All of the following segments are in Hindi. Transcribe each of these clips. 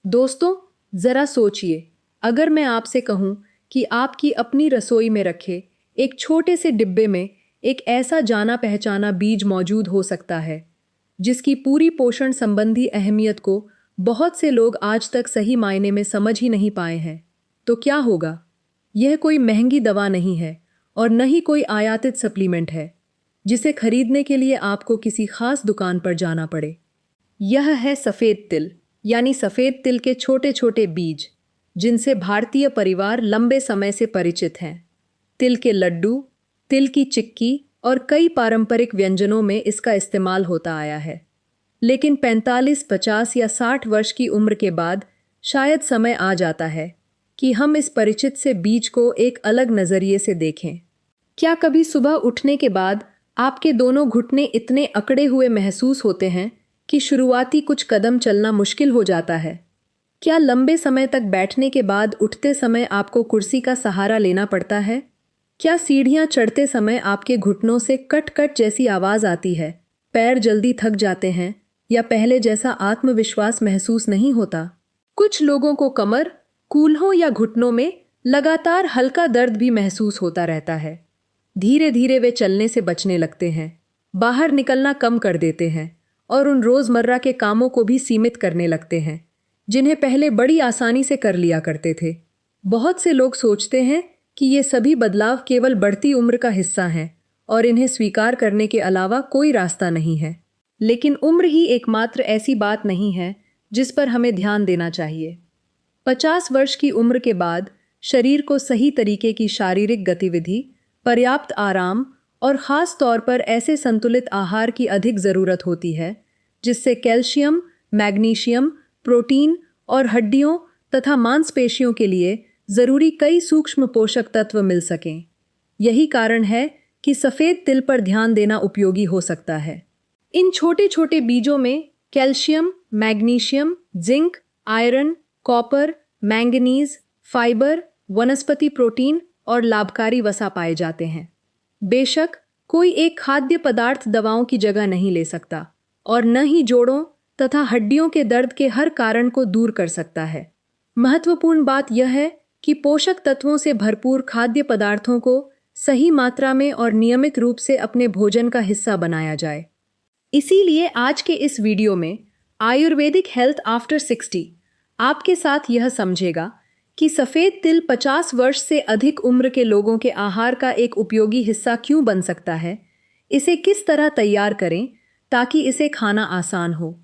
दोस्तों, ज़रा सोचिए, अगर मैं आपसे कहूँ कि आपकी अपनी रसोई में रखे एक छोटे से डिब्बे में एक ऐसा जाना पहचाना बीज मौजूद हो सकता है, जिसकी पूरी पोषण संबंधी अहमियत को बहुत से लोग आज तक सही मायने में समझ ही नहीं पाए हैं, तो क्या होगा? यह कोई महंगी दवा नहीं है और न ही कोई आयातित सप्लीमेंट है, जिसे खरीदने के लिए आपको किसी खास दुकान पर जाना पड़े। यह है सफ़ेद तिल, यानी सफ़ेद तिल के छोटे छोटे बीज, जिनसे भारतीय परिवार लंबे समय से परिचित हैं। तिल के लड्डू, तिल की चिक्की और कई पारंपरिक व्यंजनों में इसका इस्तेमाल होता आया है। लेकिन 45, 50 या 60 वर्ष की उम्र के बाद शायद समय आ जाता है कि हम इस परिचित से बीज को एक अलग नज़रिए से देखें। क्या कभी सुबह उठने के बाद आपके दोनों घुटने इतने अकड़े हुए महसूस होते हैं कि शुरुआती कुछ कदम चलना मुश्किल हो जाता है? क्या लंबे समय तक बैठने के बाद उठते समय आपको कुर्सी का सहारा लेना पड़ता है? क्या सीढ़ियां चढ़ते समय आपके घुटनों से कट कट जैसी आवाज़ आती है? पैर जल्दी थक जाते हैं या पहले जैसा आत्मविश्वास महसूस नहीं होता? कुछ लोगों को कमर, कूल्हों या घुटनों में लगातार हल्का दर्द भी महसूस होता रहता है। धीरे धीरे वे चलने से बचने लगते हैं, बाहर निकलना कम कर देते हैं और उन रोज़मर्रा के कामों को भी सीमित करने लगते हैं, जिन्हें पहले बड़ी आसानी से कर लिया करते थे। बहुत से लोग सोचते हैं कि ये सभी बदलाव केवल बढ़ती उम्र का हिस्सा हैं और इन्हें स्वीकार करने के अलावा कोई रास्ता नहीं है। लेकिन उम्र ही एकमात्र ऐसी बात नहीं है जिस पर हमें ध्यान देना चाहिए। 50 वर्ष की उम्र के बाद शरीर को सही तरीके की शारीरिक गतिविधि, पर्याप्त आराम और ख़ास तौर पर ऐसे संतुलित आहार की अधिक ज़रूरत होती है जिससे कैल्शियम, मैग्नीशियम, प्रोटीन और हड्डियों तथा मांसपेशियों के लिए ज़रूरी कई सूक्ष्म पोषक तत्व मिल सकें। यही कारण है कि सफ़ेद तिल पर ध्यान देना उपयोगी हो सकता है। इन छोटे छोटे बीजों में calcium, magnesium, zinc, iron, copper, manganese, fibre, वनस्पति प्रोटीन और लाभकारी वसा पाए जाते हैं। बेशक कोई एक खाद्य पदार्थ दवाओं की जगह नहीं ले सकता और न ही जोड़ों तथा हड्डियों के दर्द के हर कारण को दूर कर सकता है। महत्वपूर्ण बात यह है कि पोषक तत्वों से भरपूर खाद्य पदार्थों को सही मात्रा में और नियमित रूप से अपने भोजन का हिस्सा बनाया जाए। इसीलिए आज के इस वीडियो में आयुर्वेदिक हेल्थ आफ्टर 60 आपके साथ यह समझेगा कि सफ़ेद तिल 50 वर्ष से अधिक उम्र के लोगों के आहार का एक उपयोगी हिस्सा क्यों बन सकता है, इसे किस तरह तैयार करें ताकि इसे खाना आसान हो,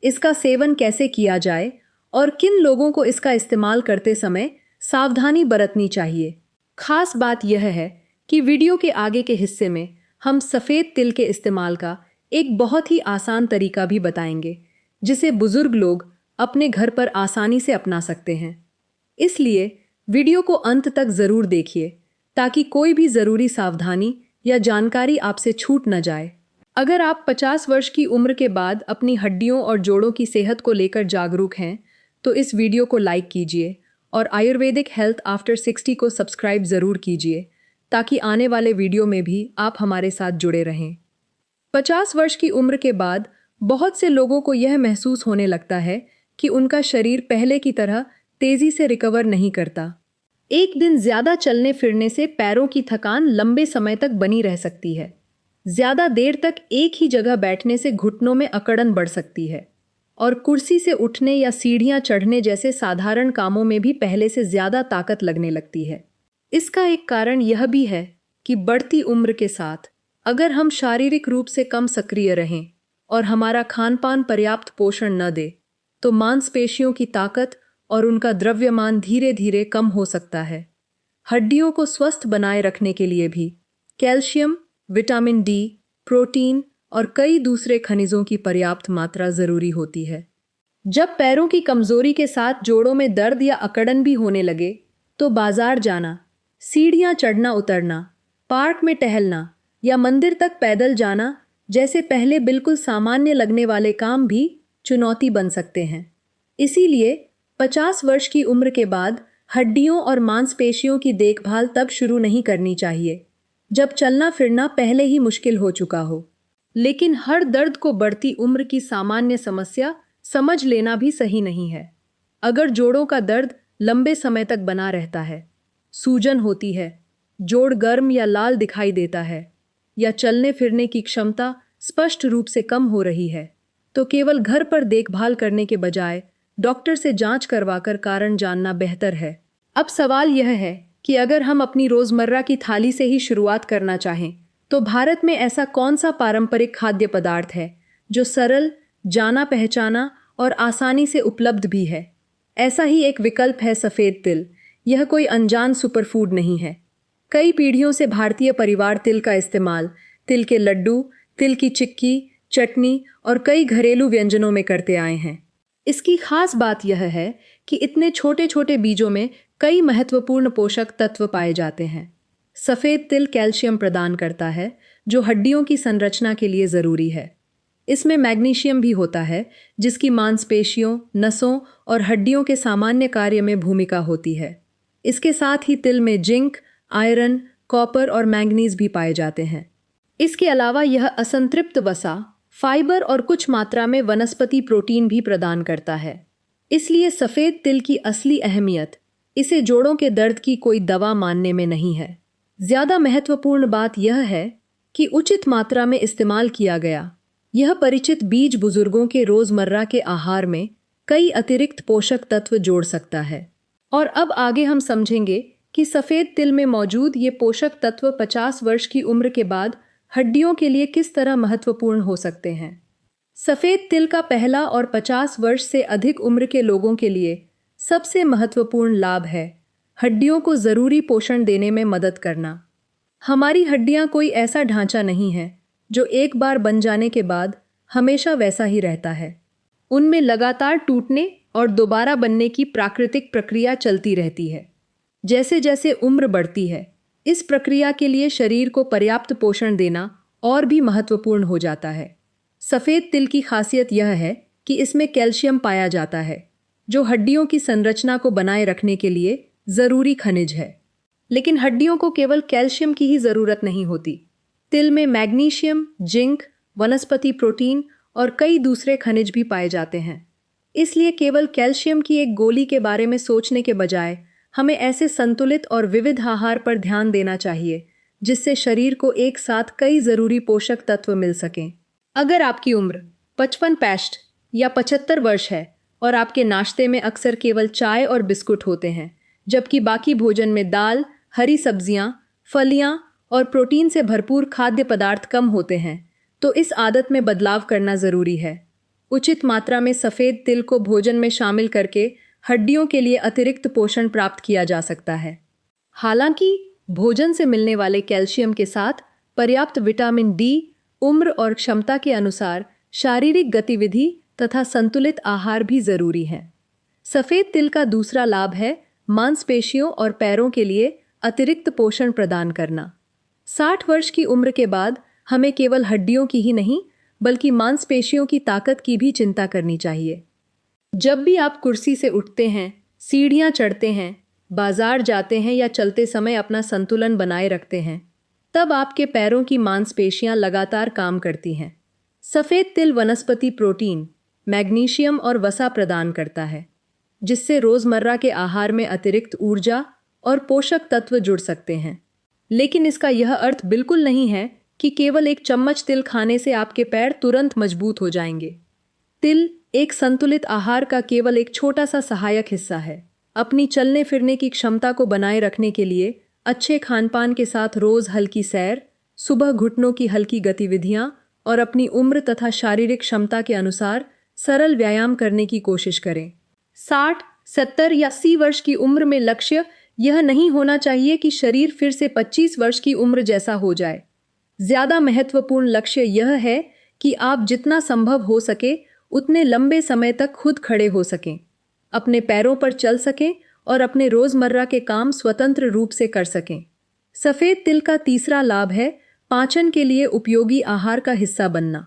इसका सेवन कैसे किया जाए और किन लोगों को इसका इस्तेमाल करते समय सावधानी बरतनी चाहिए। खास बात यह है कि वीडियो के आगे के हिस्से में हम सफ़ेद तिल के इस्तेमाल का एक बहुत ही आसान तरीका भी बताएंगे, जिसे बुजुर्ग लोग अपने घर पर आसानी से अपना सकते हैं। इसलिए वीडियो को अंत तक ज़रूर देखिए ताकि कोई भी ज़रूरी सावधानी या जानकारी आपसे छूट न जाए। अगर आप 50 वर्ष की उम्र के बाद अपनी हड्डियों और जोड़ों की सेहत को लेकर जागरूक हैं, तो इस वीडियो को लाइक कीजिए और आयुर्वेदिक हेल्थ आफ्टर 60 को सब्सक्राइब ज़रूर कीजिए ताकि आने वाले वीडियो में भी आप हमारे साथ जुड़े रहें। 50 वर्ष की उम्र के बाद बहुत से लोगों को यह महसूस होने लगता है कि उनका शरीर पहले की तरह तेज़ी से रिकवर नहीं करता। एक दिन ज़्यादा चलने फिरने से पैरों की थकान लंबे समय तक बनी रह सकती है। ज़्यादा देर तक एक ही जगह बैठने से घुटनों में अकड़न बढ़ सकती है और कुर्सी से उठने या सीढ़ियां चढ़ने जैसे साधारण कामों में भी पहले से ज़्यादा ताकत लगने लगती है। इसका एक कारण यह भी है कि बढ़ती उम्र के साथ अगर हम शारीरिक रूप से कम सक्रिय रहें और हमारा खानपान पर्याप्त पोषण न दे, तो मांसपेशियों की ताकत और उनका द्रव्यमान धीरे धीरे कम हो सकता है। हड्डियों को स्वस्थ बनाए रखने के लिए भी कैल्शियम, विटामिन डी, प्रोटीन और कई दूसरे खनिजों की पर्याप्त मात्रा ज़रूरी होती है। जब पैरों की कमज़ोरी के साथ जोड़ों में दर्द या अकड़न भी होने लगे, तो बाजार जाना, सीढ़ियाँ चढ़ना उतरना, पार्क में टहलना या मंदिर तक पैदल जाना जैसे पहले बिल्कुल सामान्य लगने वाले काम भी चुनौती बन सकते हैं। इसीलिए 50 वर्ष की उम्र के बाद हड्डियों और मांसपेशियों की देखभाल तब शुरू नहीं करनी चाहिए जब चलना फिरना पहले ही मुश्किल हो चुका हो। लेकिन हर दर्द को बढ़ती उम्र की सामान्य समस्या समझ लेना भी सही नहीं है। अगर जोड़ों का दर्द लंबे समय तक बना रहता है, सूजन होती है, जोड़ गर्म या लाल दिखाई देता है, या चलने फिरने की क्षमता स्पष्ट रूप से कम हो रही है, तो केवल घर पर देखभाल करने के बजाय डॉक्टर से जांच करवाकर कारण जानना बेहतर है। अब सवाल यह है कि अगर हम अपनी रोजमर्रा की थाली से ही शुरुआत करना चाहें, तो भारत में ऐसा कौन सा पारंपरिक खाद्य पदार्थ है जो सरल, जाना पहचाना और आसानी से उपलब्ध भी है? ऐसा ही एक विकल्प है सफ़ेद तिल। यह कोई अनजान सुपरफूड नहीं है। कई पीढ़ियों से भारतीय परिवार तिल का इस्तेमाल तिल के लड्डू, तिल की चिक्की, चटनी और कई घरेलू व्यंजनों में करते आए हैं। इसकी खास बात यह है कि इतने छोटे छोटे बीजों में कई महत्वपूर्ण पोषक तत्व पाए जाते हैं। सफ़ेद तिल कैल्शियम प्रदान करता है, जो हड्डियों की संरचना के लिए ज़रूरी है। इसमें मैग्नीशियम भी होता है, जिसकी मांसपेशियों, नसों और हड्डियों के सामान्य कार्य में भूमिका होती है। इसके साथ ही तिल में जिंक, आयरन, कॉपर और मैंगनीज भी पाए जाते हैं। इसके अलावा यह असंतृप्त वसा, फाइबर और कुछ मात्रा में वनस्पति प्रोटीन भी प्रदान करता है। इसलिए सफ़ेद तिल की असली अहमियत इसे जोड़ों के दर्द की कोई दवा मानने में नहीं है। ज़्यादा महत्वपूर्ण बात यह है कि उचित मात्रा में इस्तेमाल किया गया यह परिचित बीज बुजुर्गों के रोज़मर्रा के आहार में कई अतिरिक्त पोषक तत्व जोड़ सकता है। और अब आगे हम समझेंगे कि सफ़ेद तिल में मौजूद ये पोषक तत्व 50 वर्ष की उम्र के बाद हड्डियों के लिए किस तरह महत्वपूर्ण हो सकते हैं। सफ़ेद तिल का पहला और 50 वर्ष से अधिक उम्र के लोगों के लिए सबसे महत्वपूर्ण लाभ है हड्डियों को ज़रूरी पोषण देने में मदद करना। हमारी हड्डियां कोई ऐसा ढांचा नहीं है जो एक बार बन जाने के बाद हमेशा वैसा ही रहता है। उनमें लगातार टूटने और दोबारा बनने की प्राकृतिक प्रक्रिया चलती रहती है। जैसे जैसे उम्र बढ़ती है, इस प्रक्रिया के लिए शरीर को पर्याप्त पोषण देना और भी महत्वपूर्ण हो जाता है। सफ़ेद तिल की खासियत यह है कि इसमें कैल्शियम पाया जाता है, जो हड्डियों की संरचना को बनाए रखने के लिए ज़रूरी खनिज है। लेकिन हड्डियों को केवल कैल्शियम की ही ज़रूरत नहीं होती। तिल में मैग्नीशियम, जिंक, वनस्पति प्रोटीन और कई दूसरे खनिज भी पाए जाते हैं। इसलिए केवल कैल्शियम की एक गोली के बारे में सोचने के बजाय हमें ऐसे संतुलित और विविध आहार पर ध्यान देना चाहिए जिससे शरीर को एक साथ कई ज़रूरी पोषक तत्व मिल सकें। अगर आपकी उम्र 55 या 75 वर्ष है और आपके नाश्ते में अक्सर केवल चाय और बिस्कुट होते हैं, जबकि बाकी भोजन में दाल, हरी सब्जियां, फलियां और प्रोटीन से भरपूर खाद्य पदार्थ कम होते हैं, तो इस आदत में बदलाव करना ज़रूरी है। उचित मात्रा में सफ़ेद तिल को भोजन में शामिल करके हड्डियों के लिए अतिरिक्त पोषण प्राप्त किया जा सकता है। हालांकि भोजन से मिलने वाले कैल्शियम के साथ पर्याप्त विटामिन डी, उम्र और क्षमता के अनुसार शारीरिक गतिविधि तथा संतुलित आहार भी ज़रूरी है। सफ़ेद तिल का दूसरा लाभ है मांसपेशियों और पैरों के लिए अतिरिक्त पोषण प्रदान करना। 60 वर्ष की उम्र के बाद हमें केवल हड्डियों की ही नहीं बल्कि मांसपेशियों की ताकत की भी चिंता करनी चाहिए। जब भी आप कुर्सी से उठते हैं, सीढ़ियां चढ़ते हैं, बाजार जाते हैं या चलते समय अपना संतुलन बनाए रखते हैं, तब आपके पैरों की मांसपेशियां लगातार काम करती हैं। सफ़ेद तिल वनस्पति प्रोटीन, मैग्नीशियम और वसा प्रदान करता है, जिससे रोज़मर्रा के आहार में अतिरिक्त ऊर्जा और पोषक तत्व जुड़ सकते हैं। लेकिन इसका यह अर्थ बिल्कुल नहीं है कि केवल एक चम्मच तिल खाने से आपके पैर तुरंत मजबूत हो जाएंगे। तिल एक संतुलित आहार का केवल एक छोटा सा सहायक हिस्सा है। अपनी चलने फिरने की क्षमता को बनाए रखने के लिए अच्छे खानपान के साथ रोज़ हल्की सैर, सुबह घुटनों की हल्की गतिविधियां और अपनी उम्र तथा शारीरिक क्षमता के अनुसार सरल व्यायाम करने की कोशिश करें। 60, 70 या 80 वर्ष की उम्र में लक्ष्य यह नहीं होना चाहिए कि शरीर फिर से 25 वर्ष की उम्र जैसा हो जाए। ज़्यादा महत्वपूर्ण लक्ष्य यह है कि आप जितना संभव हो सके उतने लंबे समय तक खुद खड़े हो सकें, अपने पैरों पर चल सकें और अपने रोज़मर्रा के काम स्वतंत्र रूप से कर सकें। सफ़ेद तिल का तीसरा लाभ है पाचन के लिए उपयोगी आहार का हिस्सा बनना।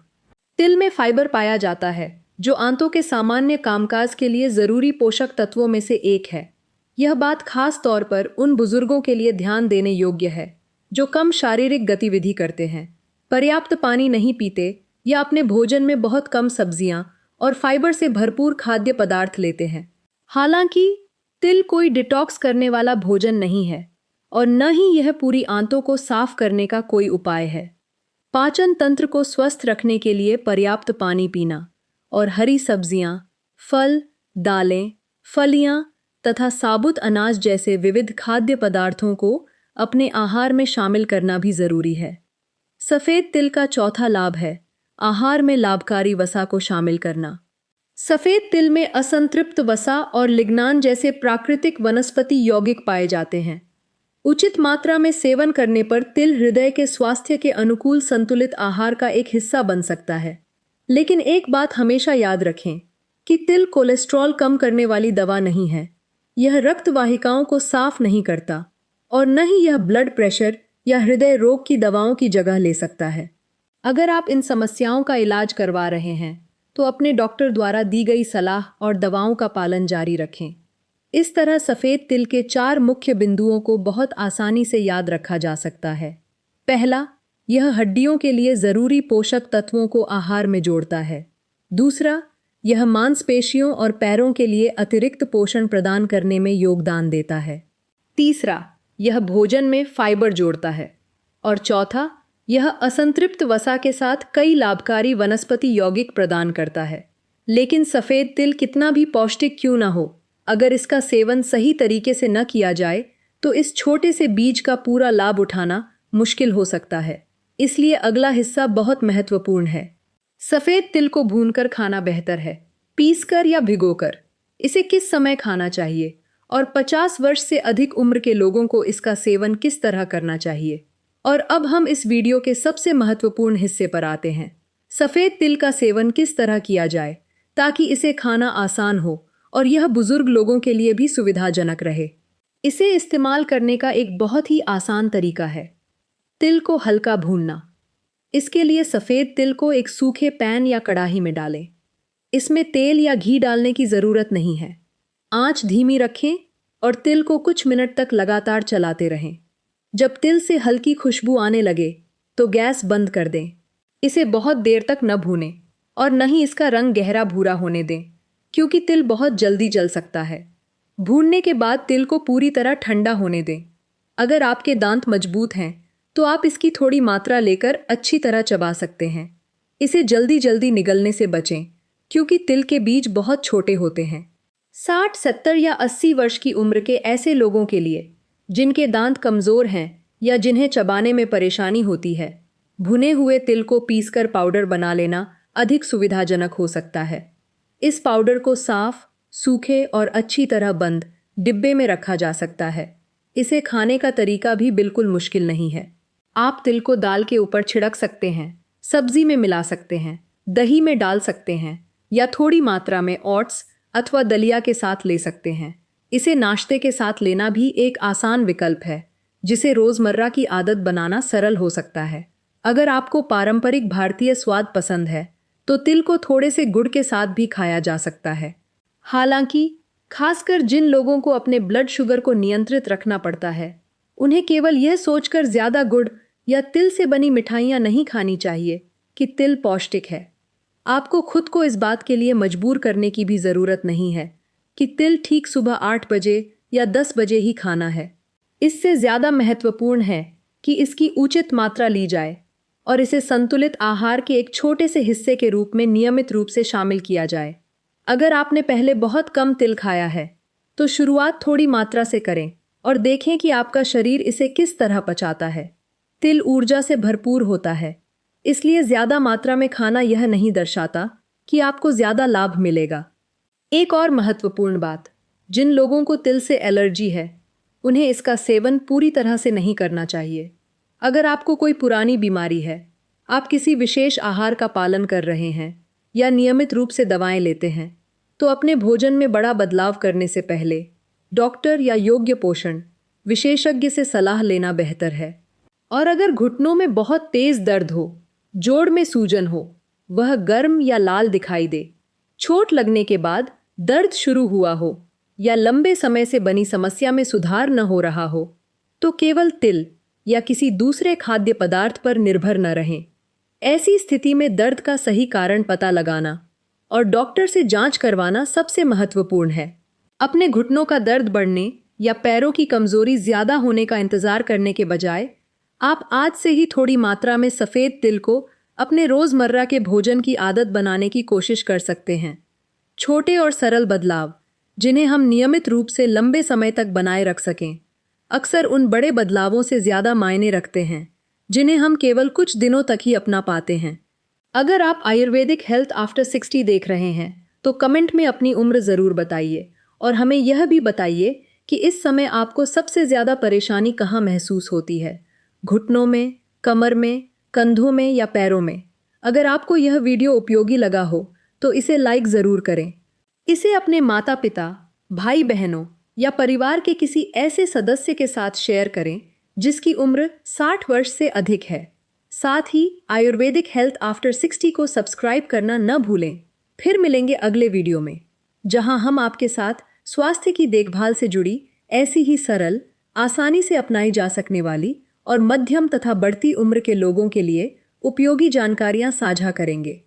तिल में फाइबर पाया जाता है, जो आंतों के सामान्य कामकाज के लिए ज़रूरी पोषक तत्वों में से एक है। यह बात खास तौर पर उन बुजुर्गों के लिए ध्यान देने योग्य है जो कम शारीरिक गतिविधि करते हैं, पर्याप्त पानी नहीं पीते या अपने भोजन में बहुत कम सब्जियां और फाइबर से भरपूर खाद्य पदार्थ लेते हैं। हालांकि तिल कोई डिटॉक्स करने वाला भोजन नहीं है और न ही यह पूरी आंतों को साफ करने का कोई उपाय है। पाचन तंत्र को स्वस्थ रखने के लिए पर्याप्त पानी पीना और हरी सब्जियां, फल, दालें, फलियां तथा साबुत अनाज जैसे विविध खाद्य पदार्थों को अपने आहार में शामिल करना भी जरूरी है। सफेद तिल का चौथा लाभ है आहार में लाभकारी वसा को शामिल करना। सफेद तिल में असंतृप्त वसा और लिग्नान जैसे प्राकृतिक वनस्पति यौगिक पाए जाते हैं। उचित मात्रा में सेवन करने पर तिल हृदय के स्वास्थ्य के अनुकूल संतुलित आहार का एक हिस्सा बन सकता है। लेकिन एक बात हमेशा याद रखें कि तिल कोलेस्ट्रॉल कम करने वाली दवा नहीं है। यह रक्त वाहिकाओं को साफ नहीं करता और न ही यह ब्लड प्रेशर या हृदय रोग की दवाओं की जगह ले सकता है। अगर आप इन समस्याओं का इलाज करवा रहे हैं तो अपने डॉक्टर द्वारा दी गई सलाह और दवाओं का पालन जारी रखें। इस तरह सफ़ेद तिल के 4 मुख्य बिंदुओं को बहुत आसानी से याद रखा जा सकता है। पहला, यह हड्डियों के लिए ज़रूरी पोषक तत्वों को आहार में जोड़ता है। दूसरा, यह मांसपेशियों और पैरों के लिए अतिरिक्त पोषण प्रदान करने में योगदान देता है। तीसरा, यह भोजन में फाइबर जोड़ता है। और चौथा, यह असंतृप्त वसा के साथ कई लाभकारी वनस्पति यौगिक प्रदान करता है। लेकिन सफ़ेद तिल कितना भी पौष्टिक क्यों ना हो, अगर इसका सेवन सही तरीके से न किया जाए तो इस छोटे से बीज का पूरा लाभ उठाना मुश्किल हो सकता है। इसलिए अगला हिस्सा बहुत महत्वपूर्ण है। सफ़ेद तिल को भूनकर खाना बेहतर है, पीसकर या भिगोकर। इसे किस समय खाना चाहिए और 50 वर्ष से अधिक उम्र के लोगों को इसका सेवन किस तरह करना चाहिए। और अब हम इस वीडियो के सबसे महत्वपूर्ण हिस्से पर आते हैं। सफ़ेद तिल का सेवन किस तरह किया जाए ताकि इसे खाना आसान हो और यह बुजुर्ग लोगों के लिए भी सुविधाजनक रहे। इसे इस्तेमाल करने का एक बहुत ही आसान तरीका है, तिल को हल्का भूनना। इसके लिए सफ़ेद तिल को एक सूखे पैन या कढ़ाई में डालें। इसमें तेल या घी डालने की ज़रूरत नहीं है। आंच धीमी रखें और तिल को कुछ मिनट तक लगातार चलाते रहें। जब तिल से हल्की खुशबू आने लगे तो गैस बंद कर दें। इसे बहुत देर तक न भूनें और न ही इसका रंग गहरा भूरा होने दें, क्योंकि तिल बहुत जल्दी जल सकता है। भूनने के बाद तिल को पूरी तरह ठंडा होने दें। अगर आपके दांत मजबूत हैं तो आप इसकी थोड़ी मात्रा लेकर अच्छी तरह चबा सकते हैं। इसे जल्दी जल्दी निगलने से बचें, क्योंकि तिल के बीज बहुत छोटे होते हैं। 60, 70 या 80 वर्ष की उम्र के ऐसे लोगों के लिए जिनके दांत कमज़ोर हैं या जिन्हें चबाने में परेशानी होती है, भुने हुए तिल को पीसकर पाउडर बना लेना अधिक सुविधाजनक हो सकता है। इस पाउडर को साफ, सूखे और अच्छी तरह बंद डिब्बे में रखा जा सकता है। इसे खाने का तरीका भी बिल्कुल मुश्किल नहीं है। आप तिल को दाल के ऊपर छिड़क सकते हैं, सब्जी में मिला सकते हैं, दही में डाल सकते हैं या थोड़ी मात्रा में ओट्स अथवा दलिया के साथ ले सकते हैं। इसे नाश्ते के साथ लेना भी एक आसान विकल्प है, जिसे रोज़मर्रा की आदत बनाना सरल हो सकता है। अगर आपको पारंपरिक भारतीय स्वाद पसंद है तो तिल को थोड़े से गुड़ के साथ भी खाया जा सकता है। हालांकि खासकर जिन लोगों को अपने ब्लड शुगर को नियंत्रित रखना पड़ता है, उन्हें केवल यह सोचकर ज़्यादा गुड़ या तिल से बनी मिठाइयाँ नहीं खानी चाहिए कि तिल पौष्टिक है। आपको खुद को इस बात के लिए मजबूर करने की भी ज़रूरत नहीं है कि तिल ठीक सुबह 8 बजे या 10 बजे ही खाना है। इससे ज़्यादा महत्वपूर्ण है कि इसकी उचित मात्रा ली जाए और इसे संतुलित आहार के एक छोटे से हिस्से के रूप में नियमित रूप से शामिल किया जाए। अगर आपने पहले बहुत कम तिल खाया है तो शुरुआत थोड़ी मात्रा से करें और देखें कि आपका शरीर इसे किस तरह पचाता है। तिल ऊर्जा से भरपूर होता है, इसलिए ज़्यादा मात्रा में खाना यह नहीं दर्शाता कि आपको ज़्यादा लाभ मिलेगा। एक और महत्वपूर्ण बात, जिन लोगों को तिल से एलर्जी है उन्हें इसका सेवन पूरी तरह से नहीं करना चाहिए। अगर आपको कोई पुरानी बीमारी है, आप किसी विशेष आहार का पालन कर रहे हैं या नियमित रूप से दवाएं लेते हैं, तो अपने भोजन में बड़ा बदलाव करने से पहले डॉक्टर या योग्य पोषण विशेषज्ञ से सलाह लेना बेहतर है। और अगर घुटनों में बहुत तेज दर्द हो, जोड़ में सूजन हो, वह गर्म या लाल दिखाई दे, चोट लगने के बाद दर्द शुरू हुआ हो या लंबे समय से बनी समस्या में सुधार न हो रहा हो, तो केवल तिल या किसी दूसरे खाद्य पदार्थ पर निर्भर न रहें। ऐसी स्थिति में दर्द का सही कारण पता लगाना और डॉक्टर से जांच करवाना सबसे महत्वपूर्ण है। अपने घुटनों का दर्द बढ़ने या पैरों की कमजोरी ज्यादा होने का इंतजार करने के बजाय आप आज से ही थोड़ी मात्रा में सफेद तिल को अपने रोजमर्रा के भोजन की आदत बनाने की कोशिश कर सकते हैं। छोटे और सरल बदलाव जिन्हें हम नियमित रूप से लंबे समय तक बनाए रख सकें, अक्सर उन बड़े बदलावों से ज्यादा मायने रखते हैं जिन्हें हम केवल कुछ दिनों तक ही अपना पाते हैं। अगर आप आयुर्वेदिक हेल्थ आफ्टर 60 देख रहे हैं तो कमेंट में अपनी उम्र ज़रूर बताइए और हमें यह भी बताइए कि इस समय आपको सबसे ज़्यादा परेशानी कहाँ महसूस होती है, घुटनों में, कमर में, कंधों में या पैरों में। अगर आपको यह वीडियो उपयोगी लगा हो तो इसे लाइक ज़रूर करें। इसे अपने माता पिता, भाई बहनों या परिवार के किसी ऐसे सदस्य के साथ शेयर करें जिसकी उम्र 60 वर्ष से अधिक है। साथ ही आयुर्वेदिक हेल्थ आफ्टर 60 को सब्सक्राइब करना न भूलें। फिर मिलेंगे अगले वीडियो में, जहां हम आपके साथ स्वास्थ्य की देखभाल से जुड़ी ऐसी ही सरल, आसानी से अपनाई जा सकने वाली और मध्यम तथा बढ़ती उम्र के लोगों के लिए उपयोगी जानकारियां साझा करेंगे।